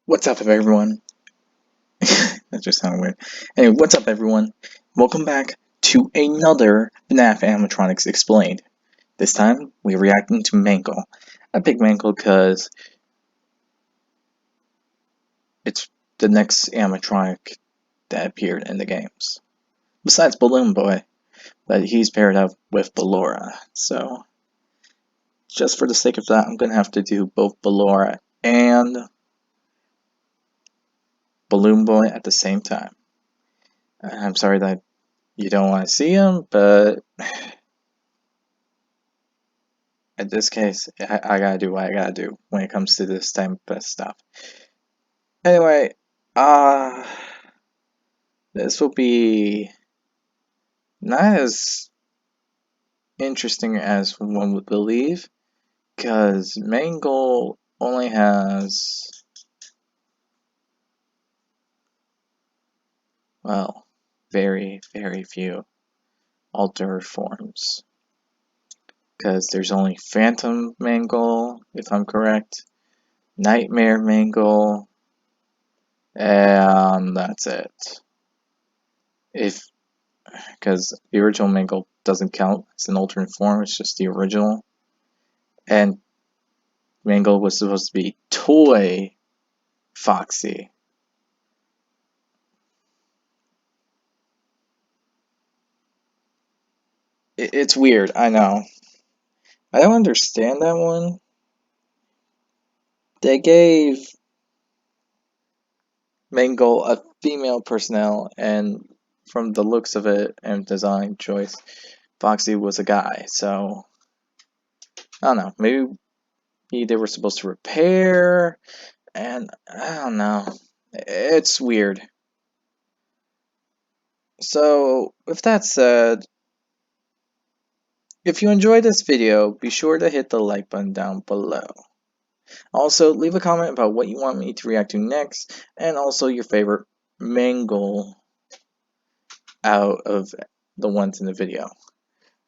What's up, everyone? That just sounded weird. Anyway, what's up, everyone? Welcome back to another FNAF Animatronics Explained. This time, we're reacting to Mangle. I picked Mangle because it's the next animatronic that appeared in the games. Besides Balloon Boy, but he's paired up with Ballora. So, just for the sake of that, I'm gonna have to do both Ballora and Balloon Boy at the same time. I'm sorry that you don't want to see him, but in this case, I gotta do what I gotta do when it comes to this type of stuff. Anyway, uh, this will be not as interesting as one would believe, because Mangle only has, well, very, very few altered forms. Because there's only Phantom Mangle, if I'm correct, Nightmare Mangle, and that's it. Because the original Mangle doesn't count as an alternate form, it's just the original. And Mangle was supposed to be Toy Foxy. It's weird, I know. I don't understand that one. They gave Mangle a female personnel, and from the looks of it and design choice, Foxy was a guy, so I don't know. Maybe they were supposed to repair, and I don't know. It's weird. So, with that said, if you enjoyed this video, be sure to hit the like button down below. Also, leave a comment about what you want me to react to next, and also your favorite Mangle out of the ones in the video.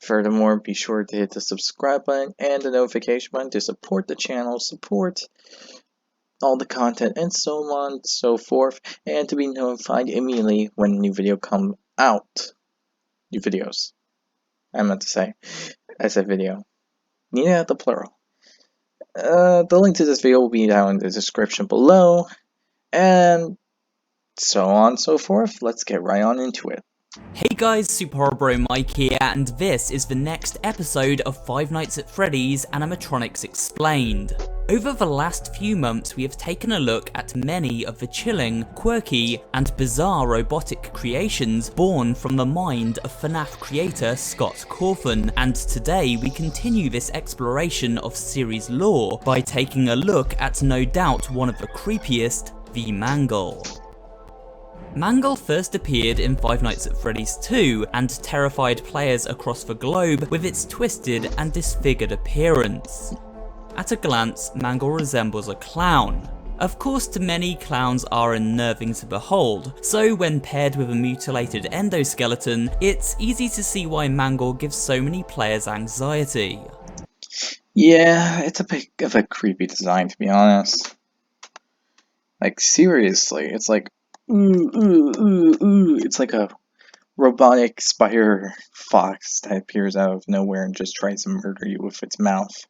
Furthermore, be sure to hit the subscribe button and the notification button to support the channel, support all the content, and so on and so forth, and to be notified immediately when a new video come out. New videos. I meant to say. I said video. Need the plural. The link to this video will be down in the description below, and so on and so forth. Let's get right on into it. Hey guys, Super Bro Mike here, and this is the next episode of Five Nights at Freddy's Animatronics Explained. Over the last few months, we have taken a look at many of the chilling, quirky, and bizarre robotic creations born from the mind of FNAF creator Scott Cawthon, and today we continue this exploration of series lore by taking a look at no doubt one of the creepiest, the Mangle. Mangle first appeared in Five Nights at Freddy's 2 and terrified players across the globe with its twisted and disfigured appearance. At a glance, Mangle resembles a clown. Of course, to many, clowns are unnerving to behold, so when paired with a mutilated endoskeleton, it's easy to see why Mangle gives so many players anxiety. Yeah, it's a bit of a creepy design, to be honest. Like, seriously, it's like, ooh, ooh, ooh, ooh. It's like a robotic spider fox that appears out of nowhere and just tries to murder you with its mouth.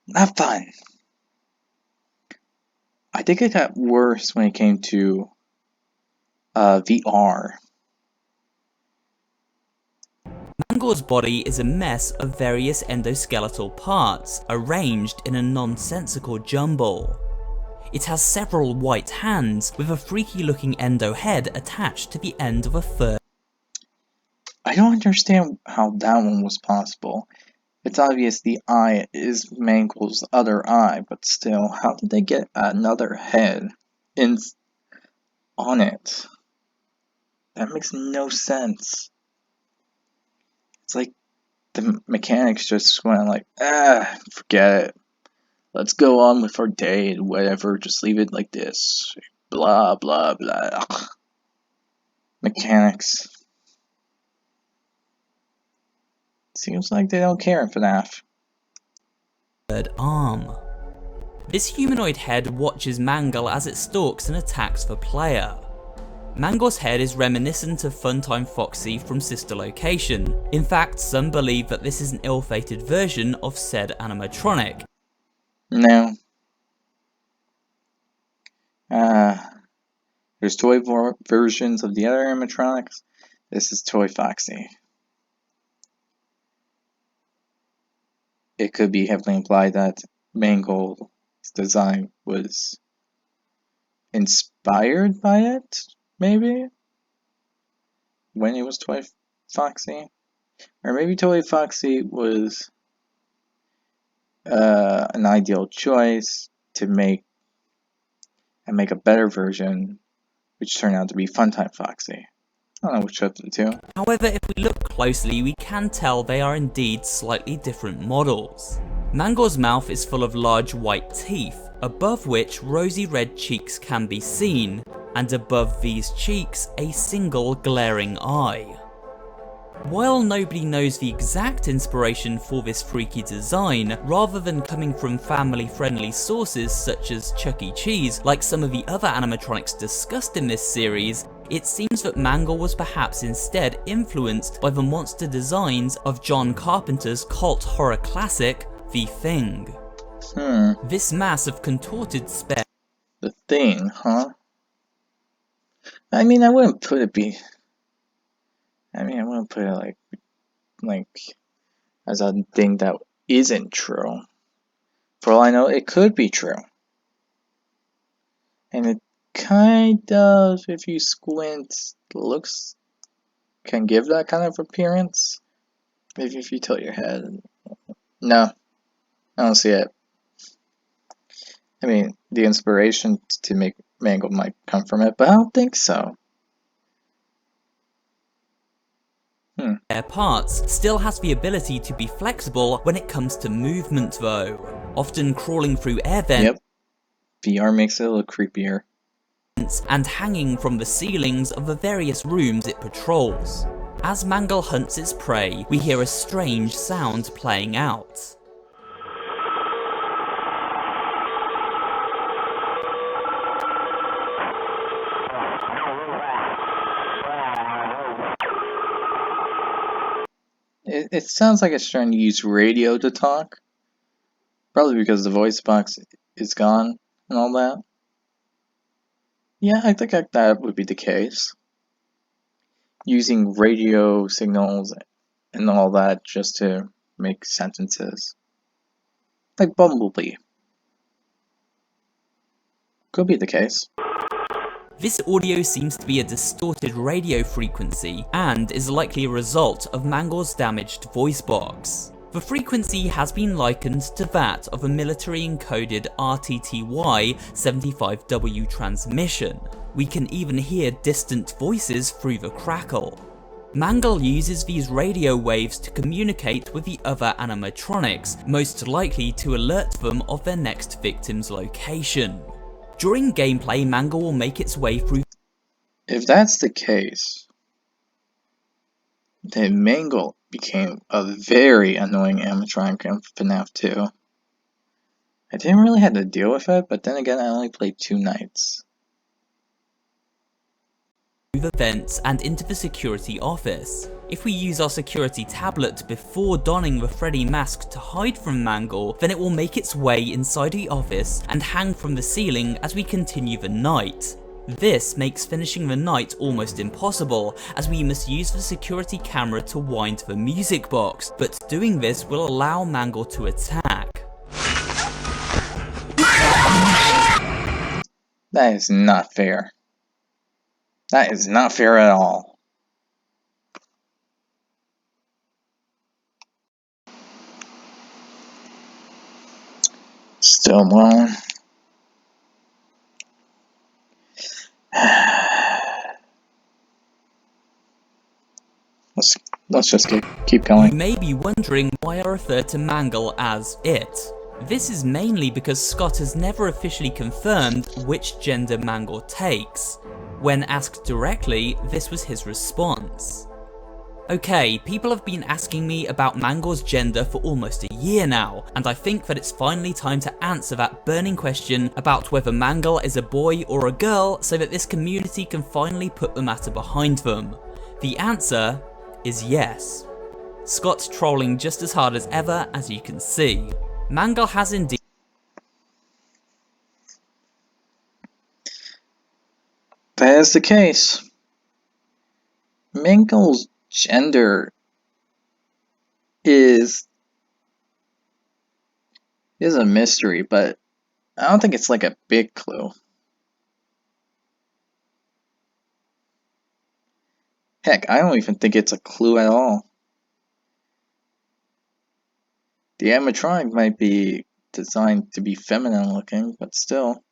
Not fun. I think it got worse when it came to VR. Mangle's body is a mess of various endoskeletal parts, arranged in a nonsensical jumble. It has several white hands, with a freaky looking endo head attached to the end of a fur. I don't understand how that one was possible. It's obvious the eye is Mangle's other eye, but still, how did they get another head on it? That makes no sense. It's like the mechanics just went like, forget it. Let's go on with our day and whatever, just leave it like this. Blah, blah, blah. Mechanics. Seems like they don't care in FNAF. Arm. This humanoid head watches Mangle as it stalks and attacks the player. Mangle's head is reminiscent of Funtime Foxy from Sister Location. In fact, some believe that this is an ill-fated version of said animatronic. No. There's toy versions of the other animatronics. This is Toy Foxy. It could be heavily implied that Mangle's design was inspired by it, maybe? When it was Toy Foxy? Or maybe Toy Foxy was an ideal choice to make a better version, which turned out to be Funtime Foxy. I don't know which of the two. However, if we look closely, we can tell they are indeed slightly different models. Mangle's mouth is full of large white teeth, above which rosy red cheeks can be seen, and above these cheeks a single glaring eye. While nobody knows the exact inspiration for this freaky design, rather than coming from family-friendly sources such as Chuck E. Cheese, like some of the other animatronics discussed in this series, it seems that Mangle was perhaps instead influenced by the monster designs of John Carpenter's cult horror classic, The Thing. This mass of contorted speck. The Thing, huh? I mean, I wouldn't put it like as a thing that isn't true. For all I know, it could be true. And it kind of, if you squint, can give that kind of appearance. Maybe if you tilt your head. No, I don't see it. I mean, the inspiration to make Mangle might come from it, but I don't think so. Their parts still has the ability to be flexible when it comes to movement though, often crawling through air vents. Yep, VR makes it a little creepier. And hanging from the ceilings of the various rooms it patrols. As Mangle hunts its prey, we hear a strange sound playing out. It sounds like it's trying to use radio to talk. Probably because the voice box is gone and all that. Yeah, I think that would be the case. Using radio signals and all that just to make sentences. Like Bumblebee. Could be the case. This audio seems to be a distorted radio frequency, and is likely a result of Mangle's damaged voice box. The frequency has been likened to that of a military-encoded RTTY-75W transmission. We can even hear distant voices through the crackle. Mangle uses these radio waves to communicate with the other animatronics, most likely to alert them of their next victim's location. During gameplay, Mangle will make its way through. If that's the case, then Mangle became a very annoying animatronic in FNAF 2. I didn't really have to deal with it, but then again, I only played 2 nights. The vents and into the security office. If we use our security tablet before donning the Freddy mask to hide from Mangle, then it will make its way inside the office and hang from the ceiling as we continue the night. This makes finishing the night almost impossible, as we must use the security camera to wind the music box, but doing this will allow Mangle to attack. That is not fair. That is not fair at all. Still one. Let's just keep going. You may be wondering why I refer to Mangle as it. This is mainly because Scott has never officially confirmed which gender Mangle takes. When asked directly, this was his response. Okay, people have been asking me about Mangle's gender for almost a year now, and I think that it's finally time to answer that burning question about whether Mangle is a boy or a girl so that this community can finally put the matter behind them. The answer is yes. Scott's trolling just as hard as ever, as you can see. Mangle has indeed. That is the case. Mangle's gender is a mystery, but I don't think it's like a big clue. Heck, I don't even think it's a clue at all. The animatronic might be designed to be feminine looking, but still.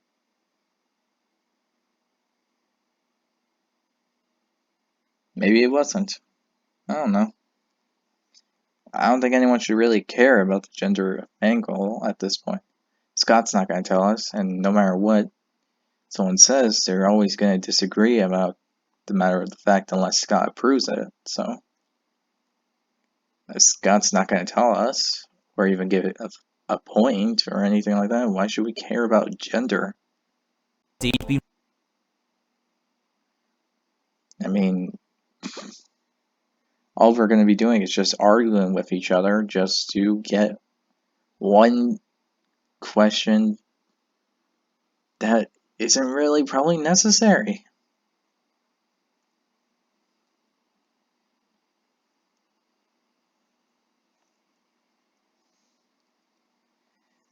Maybe it wasn't. I don't know. I don't think anyone should really care about the gender of Mangle at this point. Scott's not going to tell us, and no matter what someone says, they're always going to disagree about the matter of the fact unless Scott approves it. So, if Scott's not going to tell us, or even give it a point or anything like that, why should we care about gender? I mean, all we're going to be doing is just arguing with each other just to get one question that isn't really probably necessary.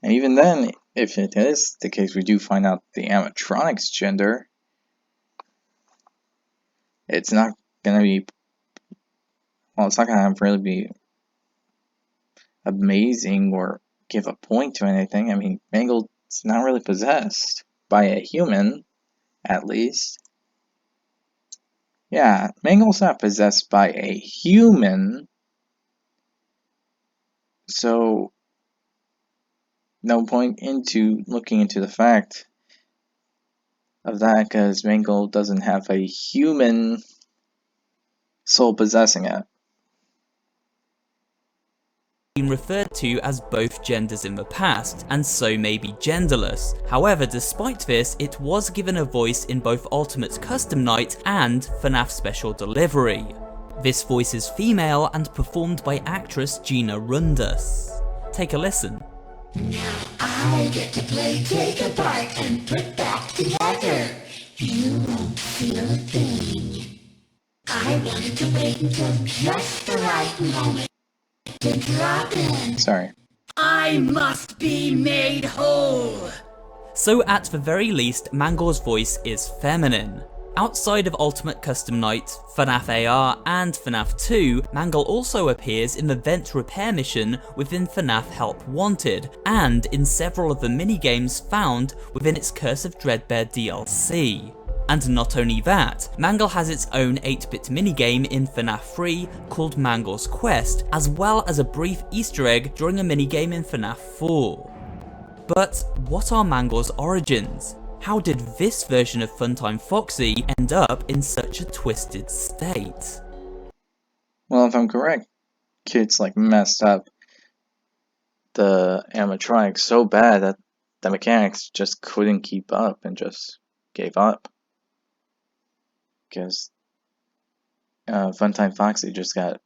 And even then, if it is the case we do find out the animatronics gender, it's not going to be, well, it's not going to really be amazing or give a point to anything. I mean, Mangle's not really possessed by a human, at least. Yeah, Mangle's not possessed by a human, so no point into looking into the fact of that, because Mangle doesn't have a human soul possessing it. Been referred to as both genders in the past, and so may be genderless. However, despite this, it was given a voice in both Ultimate Custom Night and FNAF Special Delivery. This voice is female and performed by actress Gina Rundus. Take a listen. Now I get to play take apart and put back together. You won't feel a thing. I wanted to wait until just the right moment to drop in. Sorry. I must be made whole. So at the very least, Mangle's voice is feminine. Outside of Ultimate Custom Night, FNAF AR and FNAF 2, Mangle also appears in the vent repair mission within FNAF Help Wanted, and in several of the minigames found within its Curse of Dreadbear DLC. And not only that, Mangle has its own 8-bit minigame in FNAF 3 called Mangle's Quest, as well as a brief Easter egg during a minigame in FNAF 4. But what are Mangle's origins? How did this version of Funtime Foxy end up in such a twisted state? Well, if I'm correct, kids like messed up the animatronics so bad that the mechanics just couldn't keep up and just gave up. Because Funtime Foxy just got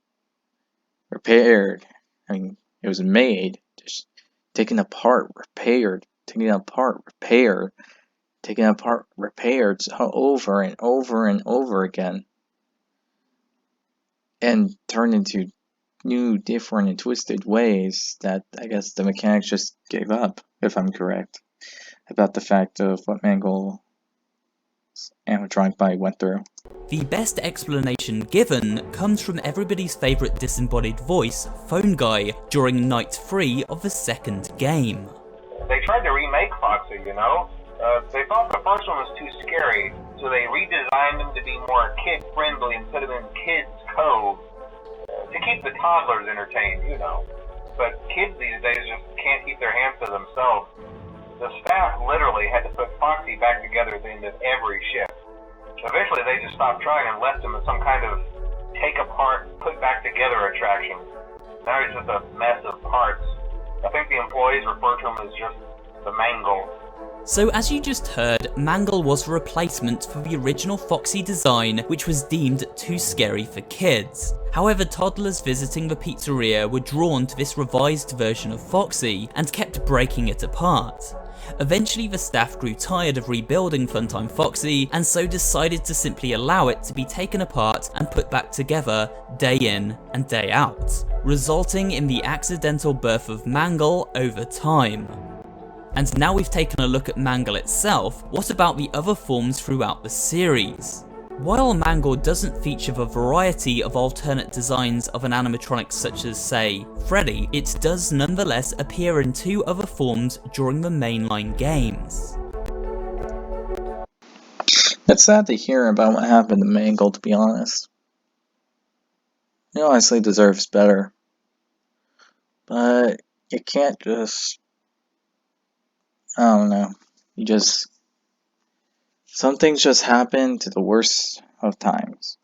repaired. I mean, it was made, just taken apart, repaired, taken apart, repaired, taken apart, repaired over and over and over again, and turned into new, different, and twisted ways that I guess the mechanics just gave up, if I'm correct, about the fact of what Mangle's animatronic body went through. The best explanation given comes from everybody's favourite disembodied voice, Phone Guy, during Night 3 of the second game. They tried to remake Foxy, you know? They thought the first one was too scary, so they redesigned him to be more kid-friendly and put him in Kids Cove to keep the toddlers entertained, you know. But kids these days just can't keep their hands to themselves. The staff literally had to put Foxy back together at the end of every shift. Eventually they just stopped trying and left him as some kind of take apart, put back together attraction. Now he's just a mess of parts. I think the employees refer to him as just the Mangle. So as you just heard, Mangle was a replacement for the original Foxy design, which was deemed too scary for kids. However, toddlers visiting the pizzeria were drawn to this revised version of Foxy and kept breaking it apart. Eventually the staff grew tired of rebuilding Funtime Foxy and so decided to simply allow it to be taken apart and put back together day in and day out, resulting in the accidental birth of Mangle over time. And now we've taken a look at Mangle itself, what about the other forms throughout the series? While Mangle doesn't feature the variety of alternate designs of an animatronic such as, say, Freddy, it does nonetheless appear in 2 other forms during the mainline games. It's sad to hear about what happened to Mangle, to be honest. He honestly deserves better. But you can't just... I don't know. Some things just happen to the worst of times.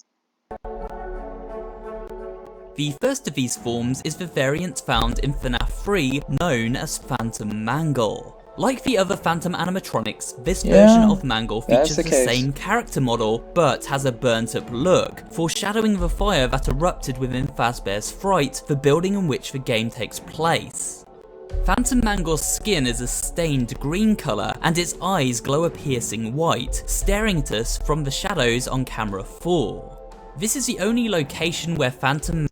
The first of these forms is the variant found in FNAF 3 known as Phantom Mangle. Like the other Phantom animatronics, this version of Mangle features the same character model, but has a burnt up look, foreshadowing the fire that erupted within Fazbear's Fright, the building in which the game takes place. Phantom Mangle's skin is a stained green colour, and its eyes glow a piercing white, staring at us from the shadows on camera 4. This is the only location where Phantom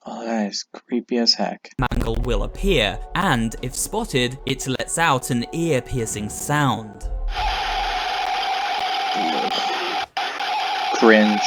Oh, that is creepy as heck. Mangle will appear, and if spotted, it lets out an ear-piercing sound. Cringe.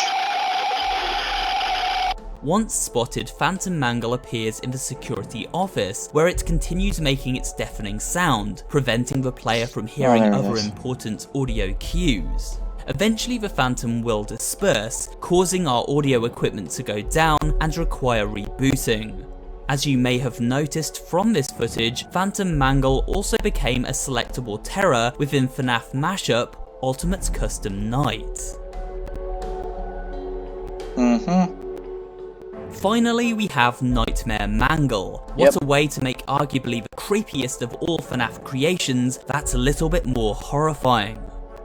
Once spotted, Phantom Mangle appears in the security office, where it continues making its deafening sound, preventing the player from hearing other important audio cues. Eventually the Phantom will disperse, causing our audio equipment to go down and require rebooting. As you may have noticed from this footage, Phantom Mangle also became a selectable terror within FNAF mashup Ultimate Custom Night. Finally, we have Nightmare Mangle. What a way to make arguably the creepiest of all FNAF creations that's a little bit more horrifying.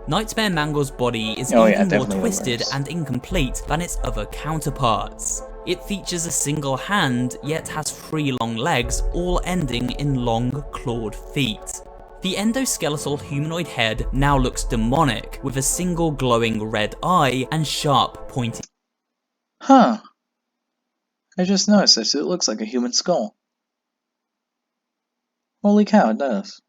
Nightmare Mangle's body is even more twisted and incomplete than its other counterparts. It features a single hand, yet has 3 long legs, all ending in long, clawed feet. The endoskeletal humanoid head now looks demonic, with a single glowing red eye and sharp, pointy Huh. I just noticed this. It looks like a human skull. Holy cow, it does.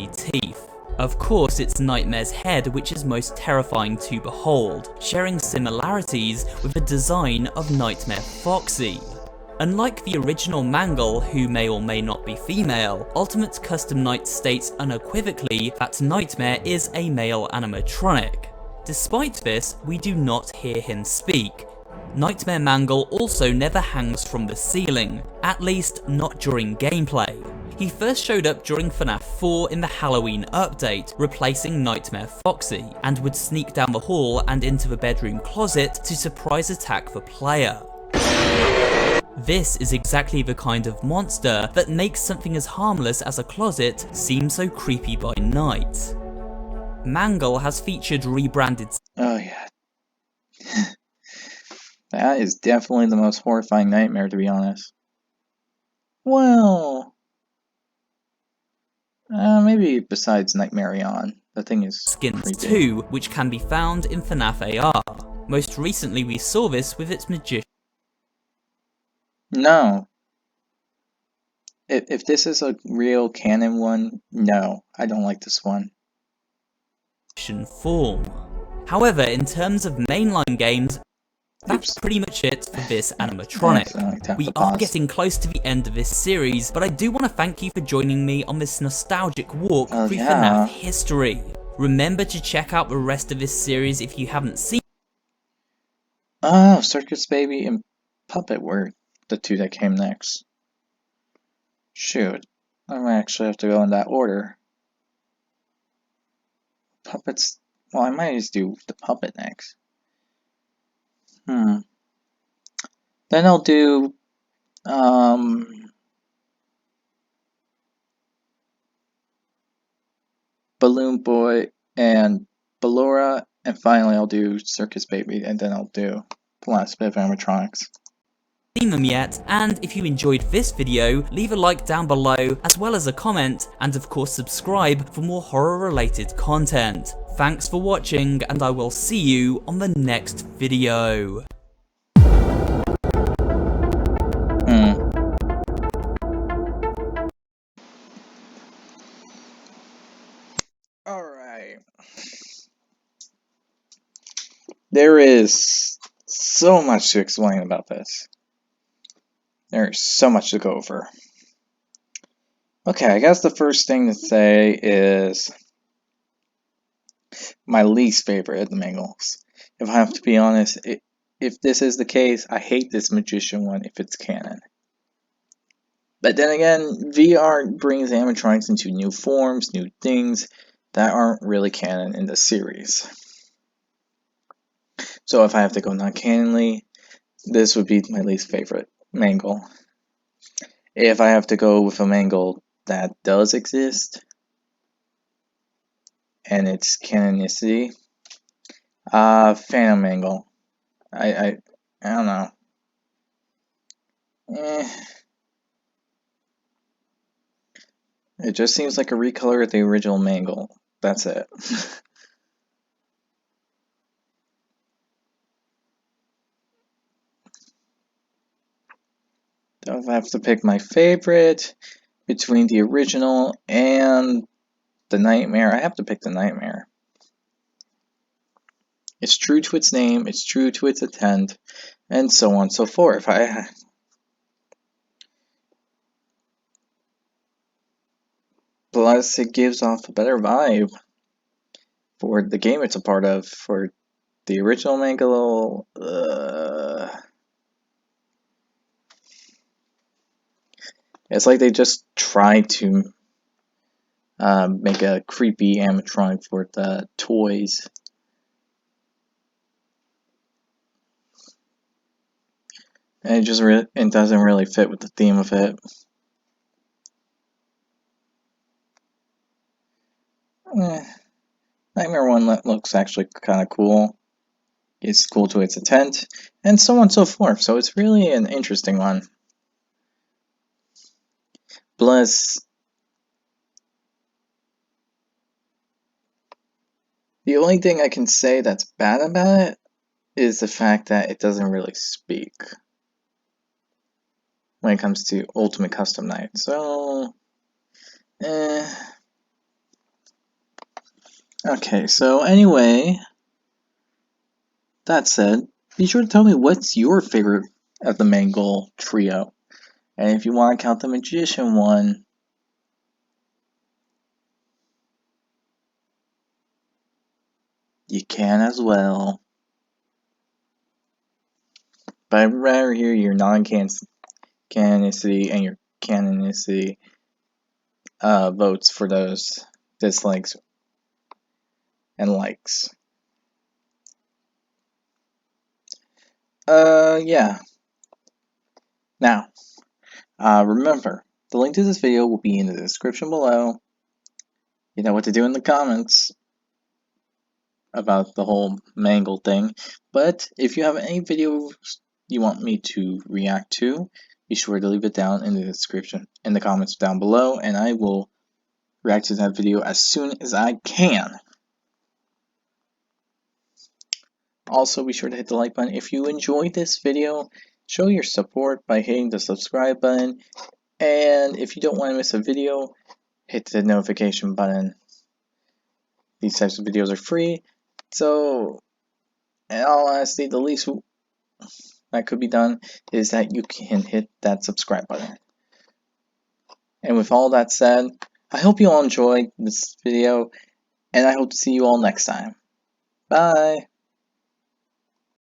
teeth. Of course, it's Nightmare's head which is most terrifying to behold, sharing similarities with the design of Nightmare Foxy. Unlike the original Mangle, who may or may not be female, Ultimate Custom Night states unequivocally that Nightmare is a male animatronic. Despite this, we do not hear him speak. Nightmare Mangle also never hangs from the ceiling, at least not during gameplay. He first showed up during FNAF 4 in the Halloween update, replacing Nightmare Foxy, and would sneak down the hall and into the bedroom closet to surprise attack the player. This is exactly the kind of monster that makes something as harmless as a closet seem so creepy by night. Mangle has featured rebranded Oh yeah. That is definitely the most horrifying nightmare, to be honest. Well... maybe besides Nightmare On. The thing is skins creepy. too, which can be found in FNAF AR. Most recently we saw this with its magician No. If this is a real canon one, no. I don't like this one. form. However, in terms of mainline games, that's pretty much it for this animatronic. We are getting close to the end of this series, but I do want to thank you for joining me on this nostalgic walk through FNAF history. Remember to check out the rest of this series if you haven't seen. Oh, Circus Baby and Puppet were the 2 that came next. Shoot, I might actually have to go in that order. Puppets, well, I might just do the Puppet next. Then I'll do Balloon Boy and Ballora, and finally I'll do Circus Baby, and then I'll do the last bit of animatronics. Seen them yet, and if you enjoyed this video, leave a like down below, as well as a comment, and of course subscribe for more horror related content. Thanks for watching, and I will see you on the next video. Alright. There is so much to explain about this. There's so much to go over. Okay, I guess the first thing to say is my least favorite of the Mangles. If I have to be honest, if this is the case, I hate this magician one if it's canon. But then again, VR brings animatronics into new forms, new things that aren't really canon in the series. So if I have to go non-canonly, this would be my least favorite Mangle. If I have to go with a Mangle that does exist, and its canonicity, Phantom Mangle. I don't know. It just seems like a recolor of the original Mangle. That's it. If I have to pick my favorite between the original and the Nightmare, I have to pick the Nightmare. It's true to its name, it's true to its intent, and so on and so forth. Plus, it gives off a better vibe for the game it's a part of. For the original Mangle, it's like they just tried to make a creepy animatronic for the toys. And it doesn't really fit with the theme of it. Nightmare 1 looks actually kind of cool. It's cool to its intent, and so on and so forth. So it's really an interesting one. Plus, the only thing I can say that's bad about it is the fact that it doesn't really speak when it comes to Ultimate Custom Night. So, Okay, so anyway, that said, be sure to tell me what's your favorite of the Mangle trio. And if you want to count the Magician one, you can as well. But I'd rather hear your non-canonicity and your canonicity votes for those dislikes and likes. Yeah. Now, remember, the link to this video will be in the description below. You know what to do in the comments about the whole Mangle thing. But if you have any videos you want me to react to, be sure to leave it down in the description, in the comments down below, and I will react to that video as soon as I can. Also, be sure to hit the like button if you enjoyed this video. Show your support by hitting the subscribe button, and if you don't want to miss a video, hit the notification button. These types of videos are free, so in all honesty, the least that could be done is that you can hit that subscribe button. And with all that said, I hope you all enjoyed this video, and I hope to see you all next time. Bye!